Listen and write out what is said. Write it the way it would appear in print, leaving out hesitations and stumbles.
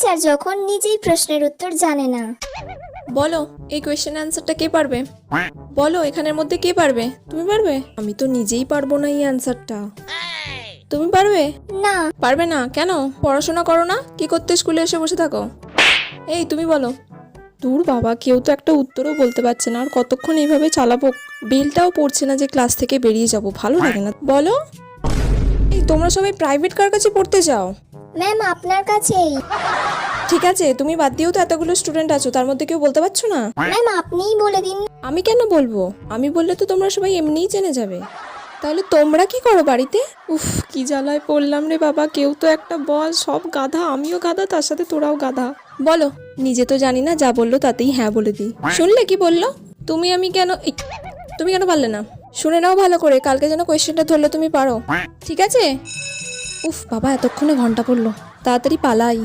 Teacher যখন নিজেই প্রশ্নের উত্তর জানে না। বলো এই কোয়েশ্চেন অ্যান্সারটা কে পারবে? বলো এখানের মধ্যে কে পারবে? তুমি পারবে? আমি তো নিজেই পারবো না এই অ্যান্সারটা। তুমি পারবে? না। পারবে না কেন? পড়াশোনা করো না? কি করতে স্কুলে এসে বসে থাকো? এই তুমি বলো। দূর বাবা, কেউ তো একটা উত্তরও বলতে পারছে না, আর কতক্ষণ এইভাবে চালাবো? বেলটাও পড়ছে না যে ক্লাস থেকে বেরিয়ে যাব, ভালো লাগে না। বলো। এই তোমরা সবাই প্রাইভেট কার কাছে পড়তে যাও? ম্যাম আপনার কাছেই। ঠিক আছে, তুমি বাদ দিয়েও তো এতগুলো স্টুডেন্ট আছো, তার মধ্যে কেউ বলতে পারছো না? ম্যাম আপনিই বলে দিন। আমি কেন বলবো? আমি বললে তো তোমরা সবাই এমনিই জেনে যাবে। তাহলে তোমরা কি করো বাড়িতে? উফ, কি জ্বালায় পড়লাম রে বাবা, কেউ তো একটা বল। সব গাধা, আমিও গাধা, তার সাথে তোরাও গাধা। বলো। নিজে তো জানি না, যা বললো তাতেই হ্যাঁ বলে দিই। শুনলে কি বললো? তুমি কেন পারলে না? শুনে নাও ভালো করে, কালকে যেন কোয়েশ্চেনটা ধরলে তুমি পারো, ঠিক আছে? উফ বাবা, এতক্ষণে ঘন্টা পড়লো, তাড়াতাড়ি পালাই।